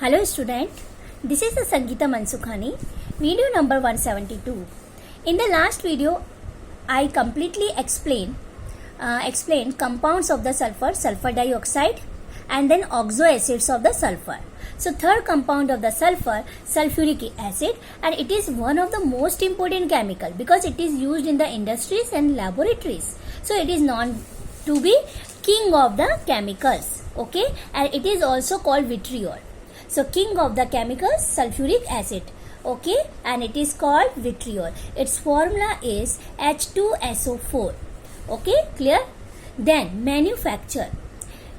Hello student, this is the Sangeeta Mansukhani, video number 172. In the last video, I completely explained compounds of the sulfur dioxide and then oxo acids of the sulfur. So third compound of the sulfur, sulfuric acid, and it is one of the most important chemical because it is used in the industries and laboratories. So it is known to be king of the chemicals, okay, and it is also called vitriol. So king of the chemicals, sulfuric acid, okay, and it is called vitriol. Its formula is H2SO4, okay, clear? Then manufacture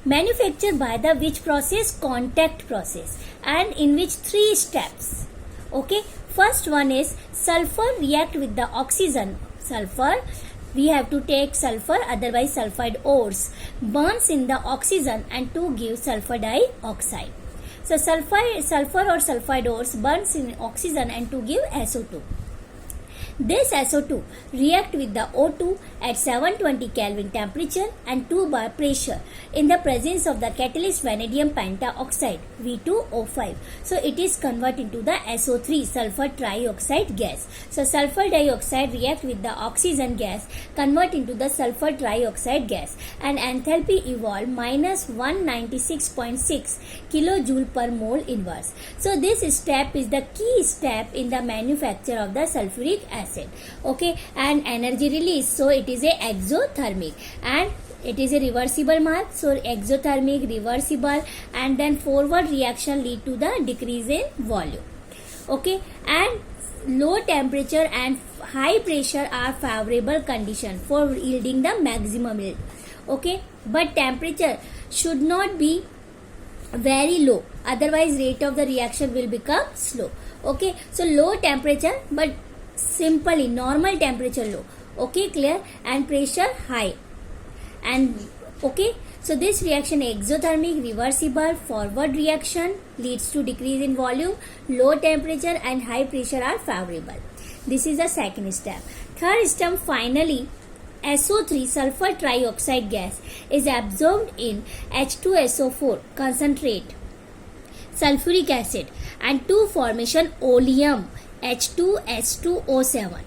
by the which process? Contact process, and in which 3 steps, okay. First one is sulfur react with the oxygen. Sulfur, we have to take sulfur, otherwise sulfide ores, burns in the oxygen and to give sulfur dioxide. So sulfur or sulfide ores burns in oxygen and to give SO2. This SO2 react with the O2 at 720 Kelvin temperature and 2 bar pressure in the presence of the catalyst vanadium pentaoxide V2O5. So it is converted into the SO3 sulfur trioxide gas. So sulfur dioxide react with the oxygen gas, convert into the sulfur trioxide gas, and enthalpy evolve minus 196.6 kilojoule per mole inverse. So this step is the key step in the manufacture of the sulfuric acid. Okay, and energy release, so it is a exothermic and it is a reversible mark. So exothermic, reversible, and then forward reaction lead to the decrease in volume. Okay, and low temperature and high pressure are favorable condition for yielding the maximum yield. Okay, but temperature should not be very low, otherwise rate of the reaction will become slow. Okay, so low temperature but simply normal temperature low, okay, clear, and pressure high, and okay, so this reaction exothermic, reversible, forward reaction leads to decrease in volume, low temperature and high pressure are favorable. This is the second step. Third step, finally SO3 sulfur trioxide gas is absorbed in H2SO4 concentrate sulfuric acid and to formation oleum H2S2O7,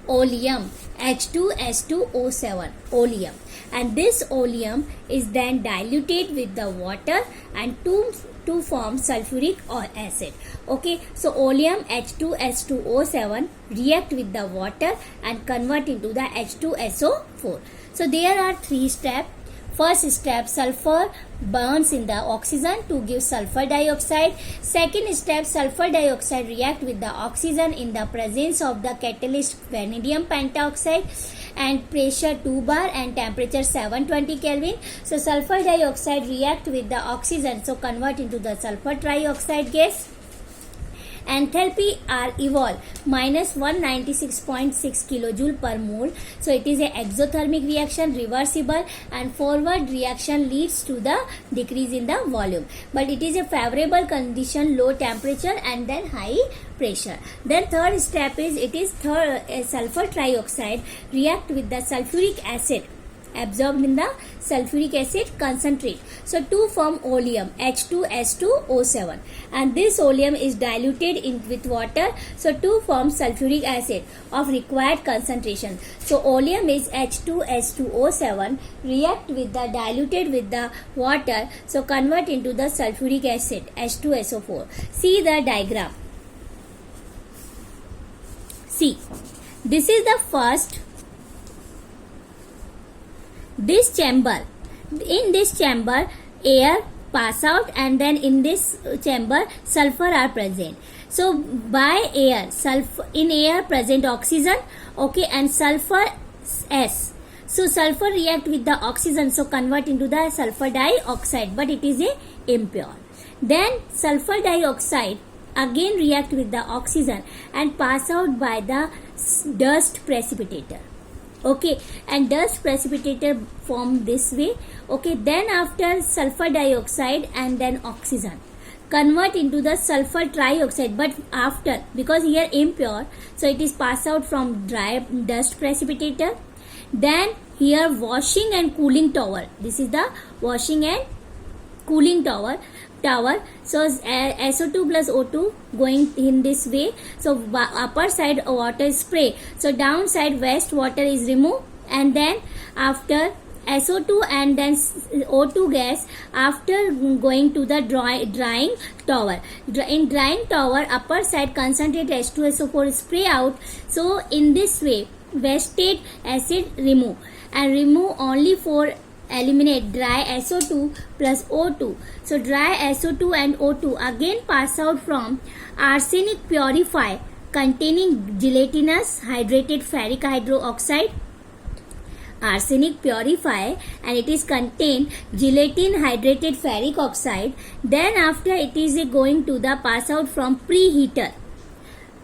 oleum H2S2O7, oleum, and this oleum is then diluted with the water and to form sulfuric acid. Okay, so oleum H2S2O7 react with the water and convert into the H2SO4. So there are 3 steps. First step, sulfur burns in the oxygen to give sulfur dioxide. Second step, sulfur dioxide react with the oxygen in the presence of the catalyst vanadium pentaoxide and pressure 2 bar and temperature 720 Kelvin. So sulfur dioxide react with the oxygen, so convert into the sulfur trioxide gas. Enthalpy are evolve minus 196.6 kilojoule per mole. So it is a exothermic reaction, reversible, and forward reaction leads to the decrease in the volume. But it is a favorable condition, low temperature and then high pressure. Then third step is sulfur trioxide react with the sulfuric acid absorbed in the sulfuric acid concentrate, so to form oleum H2S2O7, and this oleum is diluted with water, so to form sulfuric acid of required concentration. So oleum is H2S2O7 react with the diluted with the water, so convert into the sulfuric acid H2SO4. See the diagram. See, this is the first. This chamber, in this chamber air pass out, and then in this chamber sulfur are present. So by air, in air present oxygen, okay, and sulfur S. So sulfur react with the oxygen, so convert into the sulfur dioxide, but it is a impure. Then sulfur dioxide again react with the oxygen and pass out by the dust precipitator. Okay, and dust precipitator form this way. Okay, then after sulfur dioxide and then oxygen convert into the sulfur trioxide, but after, because here impure, so it is passed out from dry dust precipitator. Then here washing and cooling tower, this is the washing and cooling tower tower. So SO2 plus O2 going in this way. So upper side water spray. So downside waste water is removed, and then after SO2 and then O2 gas after going to the drying tower. In drying tower, upper side concentrate H2SO4 spray out. So in this way, wasted acid remove, and remove only for eliminate dry SO2 plus O2. So dry SO2 and O2 again pass out from arsenic purify containing gelatinous hydrated ferric hydroxide. Arsenic purify, and it is contain gelatin hydrated ferric oxide. Then after it is going to the pass out from preheater.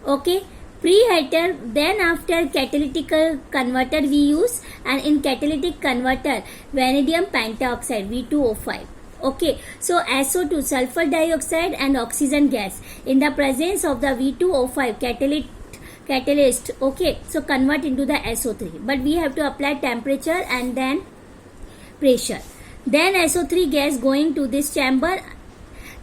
Okay, preheater. Then after catalytic converter we use, and in catalytic converter vanadium pentaoxide V2O5. Okay, so SO2 sulfur dioxide and oxygen gas in the presence of the V2O5 catalyst. Okay, so convert into the SO3, but we have to apply temperature and then pressure. Then SO3 gas going to this chamber,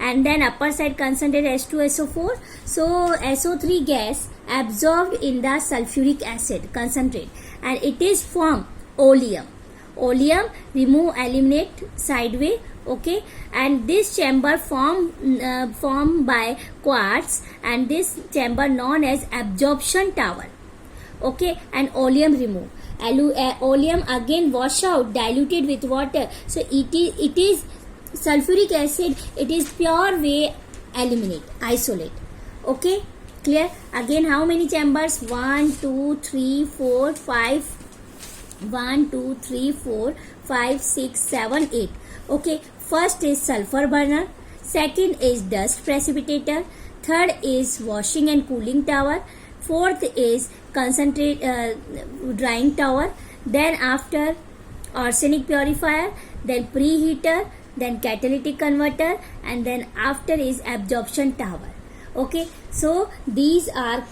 and then upper side concentrate H2SO4. So SO3 gas absorbed in the sulfuric acid concentrate, and it is form oleum. Oleum remove eliminate sideway. Okay, and this chamber formed by quartz, and this chamber known as absorption tower. Okay, and oleum remove. Oleum again wash out diluted with water. So it is sulfuric acid. It is pure way eliminate isolate. Okay, clear? Again, how many chambers? 1 2 3 4 5 1 2 3 4 5 6 7 8. Okay, first is sulfur burner, second is dust precipitator, third is washing and cooling tower, fourth is concentrate drying tower, then after arsenic purifier, then preheater, then catalytic converter, and then after is absorption tower. Okay, so these are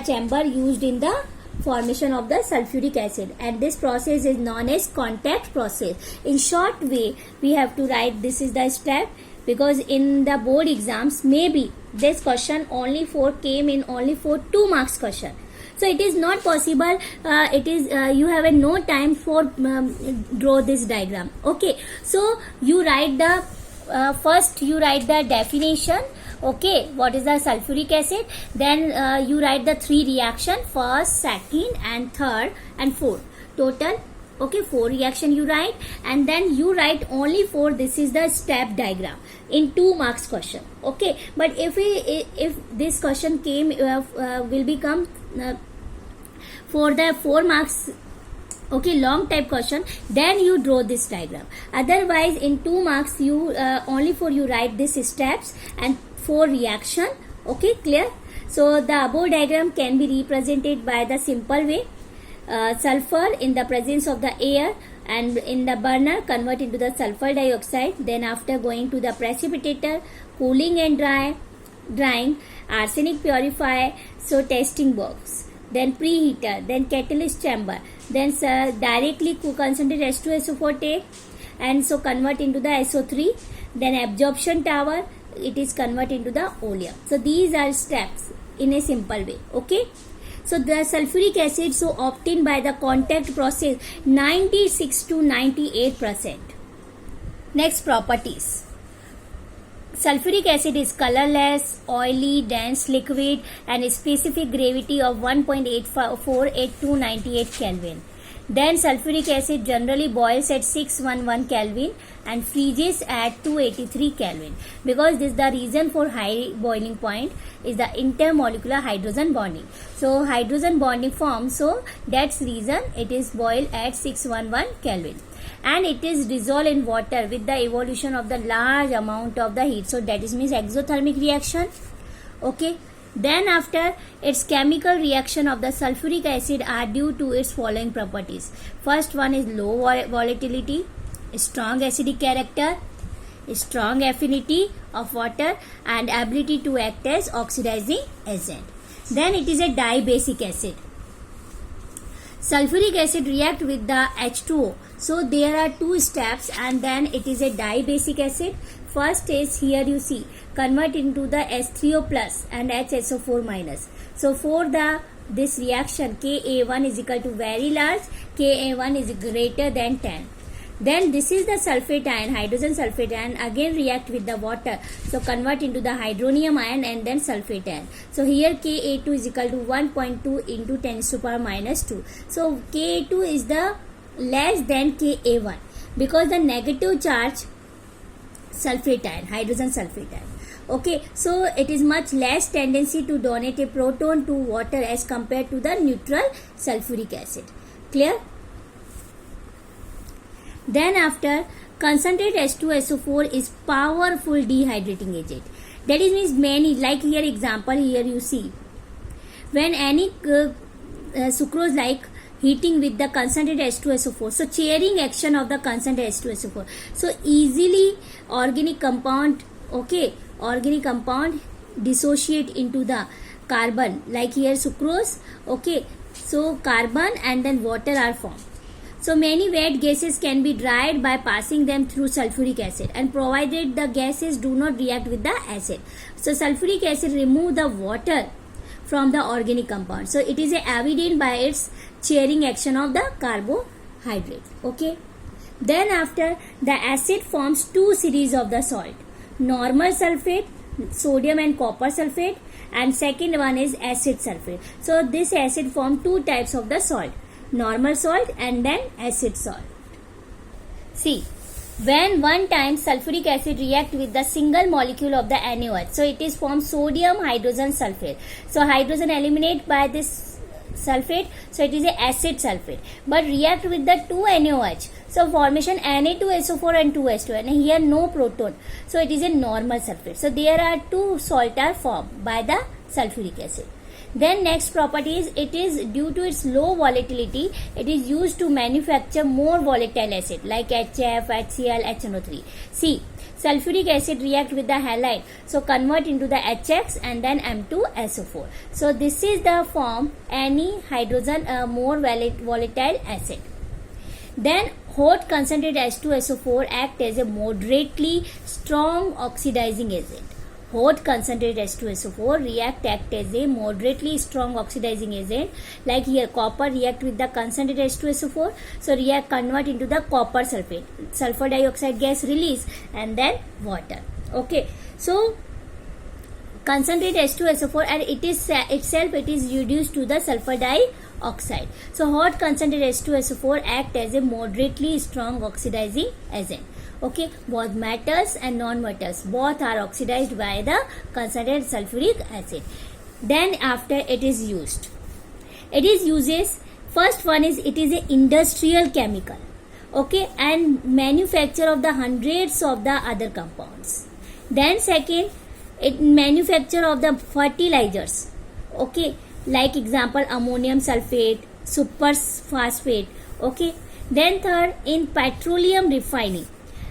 chamber used in the formation of the sulfuric acid, and this process is known as contact process. In short way, we have to write this is the step, because in the board exams maybe this question only for 2 marks question. So it is not possible. You have no time for draw this diagram. Okay, so you write the first you write the definition. Okay, what is the sulfuric acid? Then you write the 3 reaction, first, second and third and fourth. Total, okay, 4 reaction you write, and then you write only for this is the step diagram in 2 marks question. Okay, but if this question came will become for the 4 marks, okay, long type question, then you draw this diagram. Otherwise in 2 marks you only for you write these steps and 4 reaction. Okay, clear? So the above diagram can be represented by the simple way. Sulfur in the presence of the air and in the burner convert into the sulfur dioxide. Then after going to the precipitator, cooling and drying, arsenic purify, so testing box, then preheater, then catalyst chamber, then directly concentrate H2SO4 take, and so convert into the SO3, then absorption tower, it is convert into the oleum. So these are steps in a simple way. Okay, so the sulfuric acid so obtained by the contact process 96 to 98%. Next properties. Sulfuric acid is colorless, oily, dense liquid, and a specific gravity of 1.84 to 98 Kelvin. Then sulfuric acid generally boils at 611 Kelvin and freezes at 283 Kelvin, because this the reason for high boiling point is the intermolecular hydrogen bonding. So hydrogen bonding forms, so that's reason it is boiled at 611 Kelvin, and it is dissolved in water with the evolution of the large amount of the heat. So that is means exothermic reaction. Okay. Then after its chemical reaction of the sulfuric acid are due to its following properties. First one is low volatility, strong acidic character, strong affinity of water, and ability to act as oxidizing agent. Then it is a dibasic acid. Sulfuric acid react with the H2O. So there are 2 steps, and then it is a dibasic acid. first is here you see convert into the H3O plus and HSO4 minus. So for this reaction Ka1 is equal to very large, Ka1 is greater than 10. Then this is the sulfate ion, hydrogen sulfate ion, again react with the water. So convert into the hydronium ion and then sulfate ion. So here Ka2 is equal to 1.2 into 10 to the power minus 2. So Ka2 is the less than Ka1 because the negative charge sulfate ion, hydrogen sulfate ion. Okay, so it is much less tendency to donate a proton to water as compared to the neutral sulfuric acid. Clear? Then after, concentrate H2SO4 is powerful dehydrating agent. That is means many, like here example here you see. When any sucrose like heating with the concentrate H2SO4, so chairing action of the concentrate H2SO4. So easily organic compound, okay, organic compound dissociate into the carbon, like here sucrose, okay. So carbon and then water are formed. So many wet gases can be dried by passing them through sulfuric acid and provided the gases do not react with the acid. So sulfuric acid remove the water from the organic compound. So it is evident by its chairing action of the carbohydrate. Okay. Then after, the acid forms two series of the salt. Normal sulfate, sodium and copper sulfate, and second one is acid sulfate. So this acid form two types of the salt. Normal salt and then acid salt. See, when one time sulfuric acid react with the single molecule of the NaOH, so it is formed sodium hydrogen sulfate. So hydrogen eliminate by this sulfate, so it is a acid sulfate. But react with the two NaOH, so formation Na2SO4 and 2H2, and here no proton, so it is a normal sulfate. So there are two salt are formed by the sulfuric acid. Then next property is, it is due to its low volatility, it is used to manufacture more volatile acid like HF, HCl, HNO3. See, sulfuric acid react with the halide, so convert into the HX and then M2SO4. So this is the form any hydrogen more volatile acid. Then hot concentrate H2SO4 act as a moderately strong oxidizing agent. Hot concentrate H2SO4 act as a moderately strong oxidizing agent, like here copper react with the concentrate H2SO4, so react convert into the copper sulfate, sulfur dioxide gas release and then water. Okay, so concentrate H2SO4 and it is itself it is reduced to the sulfur dioxide. So hot concentrate H2SO4 act as a moderately strong oxidizing agent. Okay, both metals and non-metals both are oxidized by the concentrated sulfuric acid. Then after it is used, first one is it is a industrial chemical, okay, and manufacture of the hundreds of the other compounds. Then second, it manufacture of the fertilizers, okay, like example ammonium sulfate, superphosphate, okay. Then third, in petroleum refining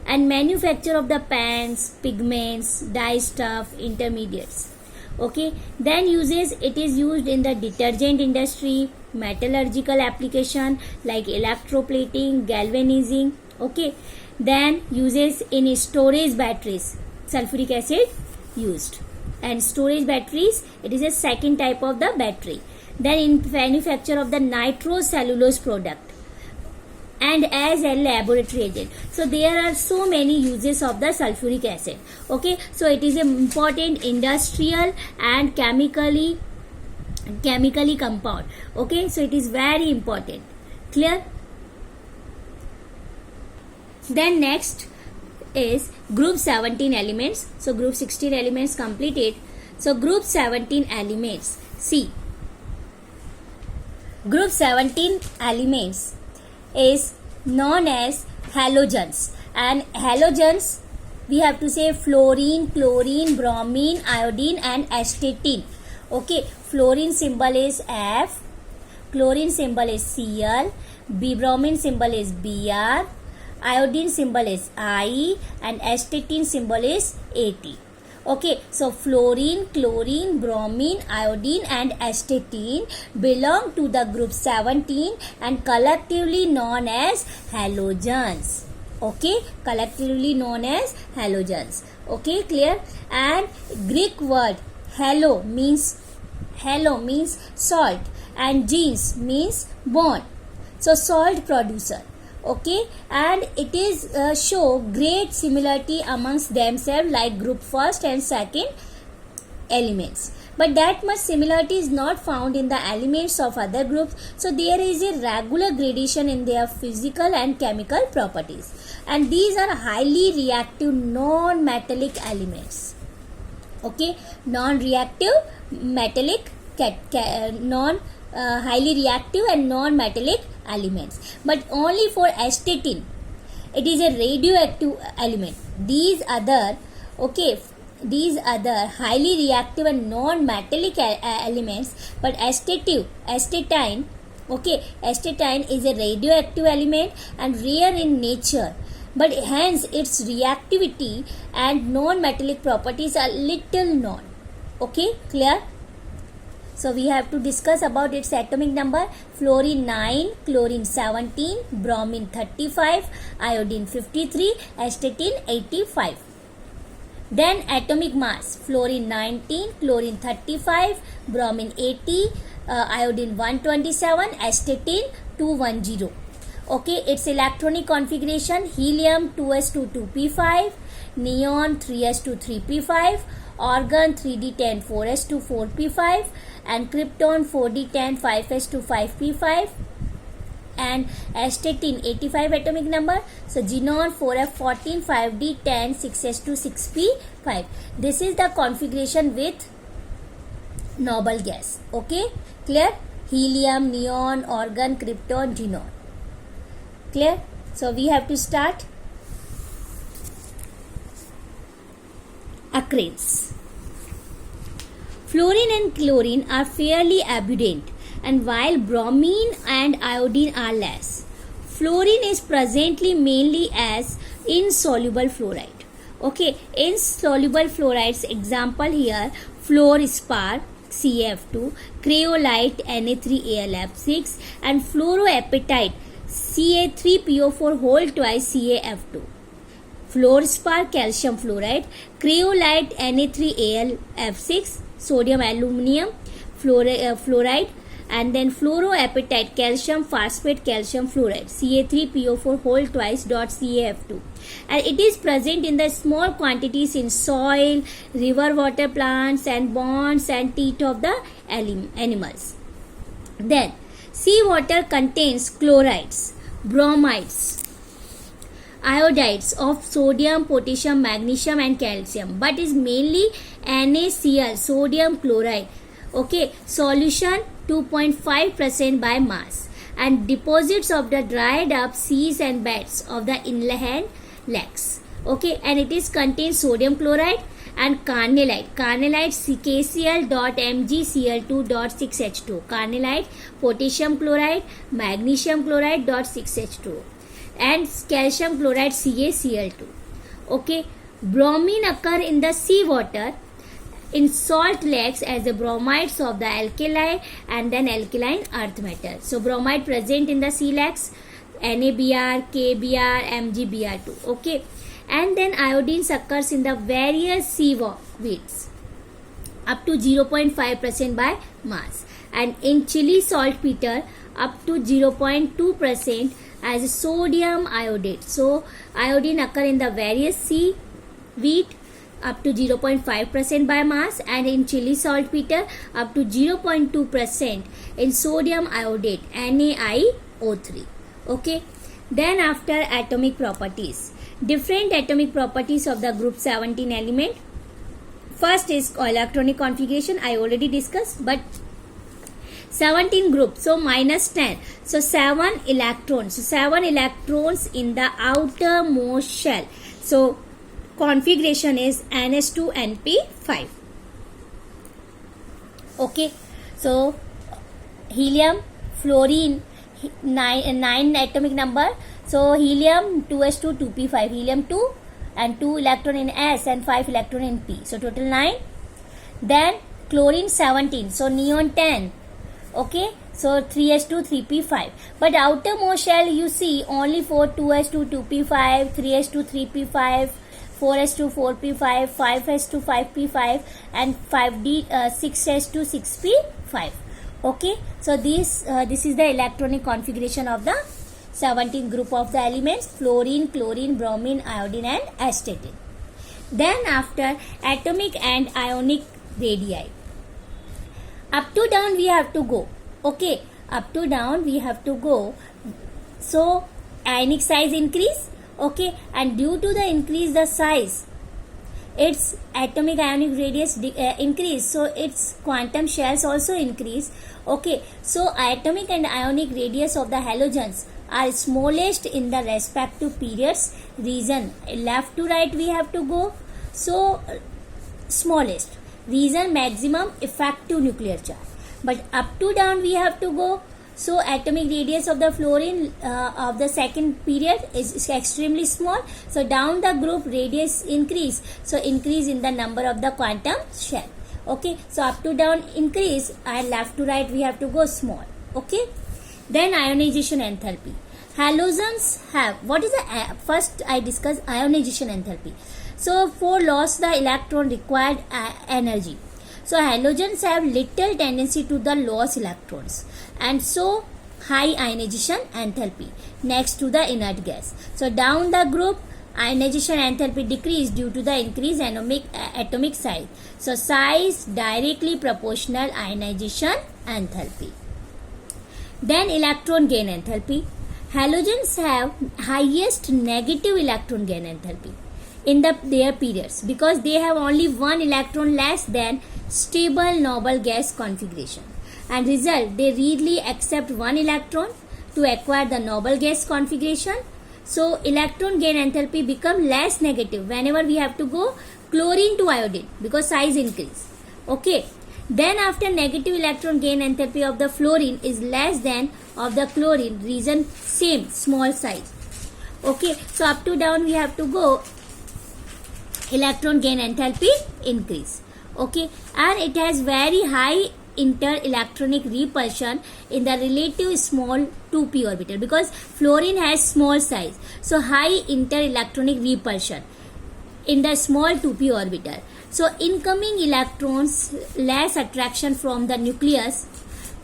and manufacture of the paints, pigments, dye stuff, intermediates. Okay, then it is used in the detergent industry, metallurgical application like electroplating, galvanizing. Okay, then uses in storage batteries, sulfuric acid used, and storage batteries it is a second type of the battery. Then in manufacture of the nitrocellulose product and as a laboratory agent. So there are so many uses of the sulfuric acid. Okay, so it is an important industrial and chemically compound. Okay, so it is very important. Clear? Then next is group 17 elements. So group 16 elements completed. So group 17 elements. See, group 17 elements is known as halogens, and halogens we have to say fluorine, chlorine, bromine, iodine and astatine. Okay, fluorine symbol is F, chlorine symbol is Cl, bromine symbol is Br, iodine symbol is I, and astatine symbol is At. Okay, so fluorine, chlorine, bromine, iodine and astatine belong to the group 17 and collectively known as halogens. Okay, collectively known as halogens. Okay, clear? And Greek word halo means salt, and genes means bond. So salt producer. Okay, and it is show great similarity amongst themselves, like group first and second elements, but that much similarity is not found in the elements of other groups. So there is a regular gradation in their physical and chemical properties, and these are highly reactive non-metallic elements. Okay, non-reactive metallic highly reactive and non-metallic elements, but only for astatine it is a radioactive element. These other highly reactive and non-metallic elements, but astatine is a radioactive element and rare in nature, but hence its reactivity and non-metallic properties are little known. Okay, clear? So we have to discuss about its atomic number. Fluorine 9, chlorine 17, bromine 35, iodine 53, astatine 85. Then atomic mass: fluorine 19, chlorine 35, bromine 80, iodine 127, astatine 210. Okay, its electronic configuration: helium 2s2 2p5, neon 3s2 3p5, argon 3d10 4s2 4p5, and krypton 4d10 5s2 5p5, and astatine 85 atomic number. So xenon 4f14 5d10 6s2 6p5. This is the configuration with noble gas. Okay, clear? Helium, neon, argon, krypton, xenon. Clear? So we have to start. Occurrence. Fluorine and chlorine are fairly abundant, and while bromine and iodine are less. Fluorine is presently mainly as insoluble fluoride. Okay, insoluble fluorides example here: fluorspar CaF2, craolite Na3Al(F6), and fluoroapatite Ca3PO4 whole twice CaF2. Fluorspar calcium fluoride, craolite Na3Al(F6), sodium aluminum fluoride, and then fluoroapatite calcium phosphate calcium fluoride Ca3PO4 whole twice dot CaF2, and it is present in the small quantities in soil, river water plants, and bonds and teeth of the animals. Then seawater contains chlorides, bromides, iodides of sodium, potassium, magnesium, and calcium, but is mainly NaCl, sodium chloride. Okay, solution 2.5% by mass, and deposits of the dried up seas and beds of the inland lakes. Okay, and it is contains sodium chloride and carnallite KCl.MgCl2.6H2, carnallite, potassium chloride, magnesium chloride .6H2, and calcium chloride CaCl2. Okay, bromine occur in the seawater in salt lakes as the bromides of the alkali and then alkaline earth matter. So bromide present in the sea lakes, NaBr, KBr, MgBr2. Okay, and then iodine occurs in the various seaweeds up to 0.5% by mass, and in Chile saltpeter up to 0.2% as sodium iodate. So iodine occur in the various seaweed up to 0.5% by mass, and in Chile saltpeter up to 0.2% in sodium iodate NaIO3. Okay, then after atomic properties, different atomic properties of the group 17 element. First is electronic configuration, I already discussed, but 17 groups, so minus 10, so 7 electrons, in the outermost shell. So configuration is NS2NP5. Okay, so helium, fluorine 9 atomic number, so helium 2s2 2p5, helium 2 and 2 electron in S and 5 electron in P, so total 9. Then chlorine 17, so neon 10. Okay, So 3s2 3p5. But outermost shell you see only for 2s2 2p5, 3s2 3p5, 4s2 4p5, 5s2 5p5, and 6s2 6p5. Okay, so this is the electronic configuration of the 17th group of the elements: fluorine, chlorine, bromine, iodine, and astatine. Then after atomic and ionic radii, up to down we have to go. Okay, up to down we have to go. So ionic size increase. Okay, and due to the increase the size, its atomic ionic radius increase, so its quantum shells also increase. Okay, so atomic and ionic radius of the halogens are smallest in the respective periods region. Left to right we have to go. So smallest region, maximum effective nuclear charge. But up to down we have to go. So atomic radius of the fluorine of the second period is extremely small. So down the group radius increase. So increase in the number of the quantum shell. Okay, so up to down increase, and left to right we have to go small. Okay, then ionization enthalpy. Halogens have, what is the first I discuss ionization enthalpy. So for loss the electron required energy. So halogens have little tendency to the loss electrons, and so high ionization enthalpy next to the inert gas. So down the group ionization enthalpy decrease due to the increased atomic size. So size directly proportional ionization enthalpy. Then electron gain enthalpy. Halogens have highest negative electron gain enthalpy in their periods because they have only one electron less than stable noble gas configuration, and result they readily accept one electron to acquire the noble gas configuration. So electron gain enthalpy become less negative whenever we have to go chlorine to iodine because size increase. Okay, then after negative electron gain enthalpy of the fluorine is less than of the chlorine, reason same, small size. Okay, so up to down we have to go, electron gain enthalpy increase. Okay, and it has very high inter-electronic repulsion in the relative small 2p orbital because fluorine has small size, so high inter-electronic repulsion in the small 2p orbital. So incoming electrons less attraction from the nucleus,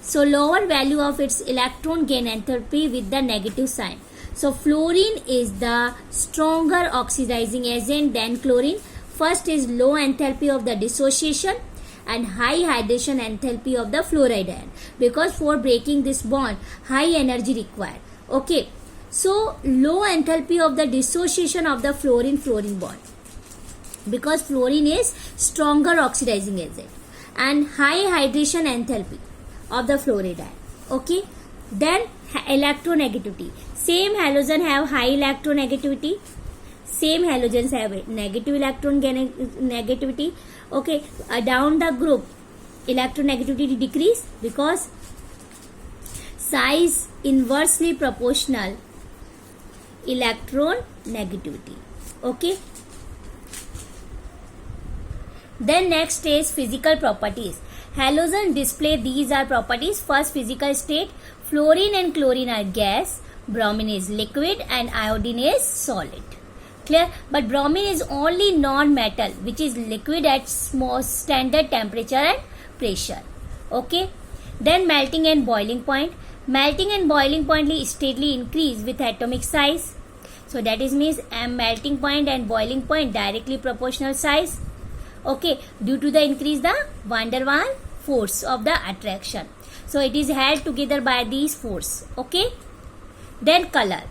so lower value of its electron gain enthalpy with the negative sign. So fluorine is the stronger oxidizing agent than chlorine. First is low enthalpy of the dissociation and high hydration enthalpy of the fluoride ion, because for breaking this bond high energy required. Okay, so low enthalpy of the dissociation of the fluorine bond because fluorine is stronger oxidizing agent, and high hydration enthalpy of the fluoride ion. Okay, then electronegativity. Same halogen have high electronegativity. Same halogens have negative electron negativity. Okay, down the group electronegativity decrease because size inversely proportional electron negativity. Okay, then next is physical properties. Halogen display these are properties. First, physical state: fluorine and chlorine are gas, bromine is liquid, and iodine is solid. Clear? But bromine is only non-metal which is liquid at small standard temperature and pressure. Okay, then melting and boiling point. Melting and boiling point steadily increase with atomic size. So that is means melting point and boiling point directly proportional size. Okay, due to the increase the van der Waals force of the attraction. So it is held together by these force. Okay, then color.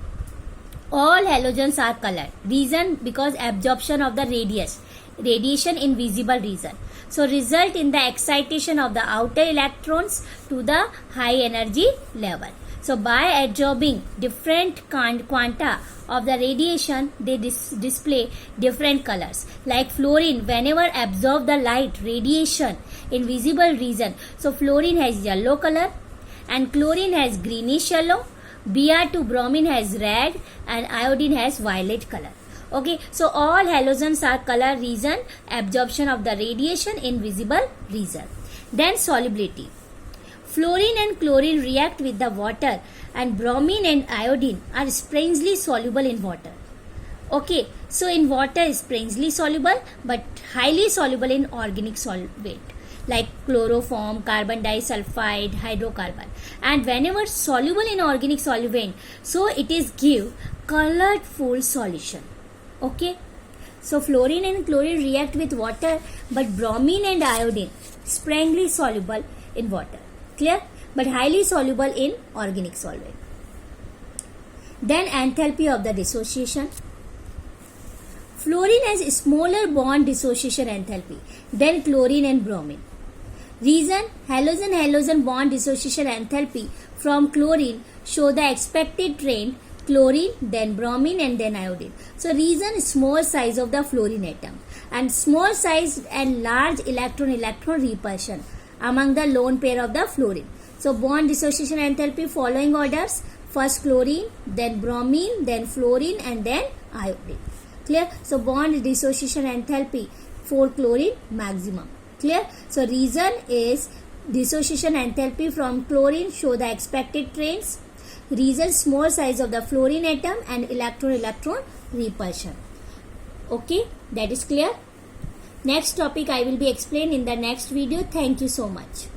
All halogens are colored. Reason because absorption of the radiation in visible region. So result in the excitation of the outer electrons to the high energy level. So by absorbing different quanta of the radiation, they display different colors. Like fluorine, whenever absorb the light radiation in visible region, so fluorine has yellow color and chlorine has greenish yellow. Br2 bromine has red and iodine has violet color. Okay, so all halogens are color reason absorption of the radiation in visible region. Then solubility. Fluorine and chlorine react with the water, and bromine and iodine are strangely soluble in water. Okay, so in water is strangely soluble but highly soluble in organic solvent like chloroform, carbon disulfide, hydrocarbon. And whenever soluble in organic solvent, so it is give colorful solution. Okay, so fluorine and chlorine react with water, but bromine and iodine strangely soluble in water. Clear? But highly soluble in organic solvent. Then enthalpy of the dissociation. Fluorine has smaller bond dissociation enthalpy than chlorine and bromine. Reason: halogen-halogen bond dissociation enthalpy from chlorine show the expected trend: chlorine, then bromine, and then iodine. So reason: small size of the fluorine atom and small size and large electron-electron repulsion among the lone pair of the fluorine. So bond dissociation enthalpy following orders: first chlorine, then bromine, then fluorine, and then iodine. Clear? So bond dissociation enthalpy for chlorine maximum. Clear? So reason is dissociation enthalpy from chlorine show the expected trends. Reason: small size of the fluorine atom and electron-electron repulsion. Okay, that is clear. Next topic I will be explained in the next video. Thank you so much.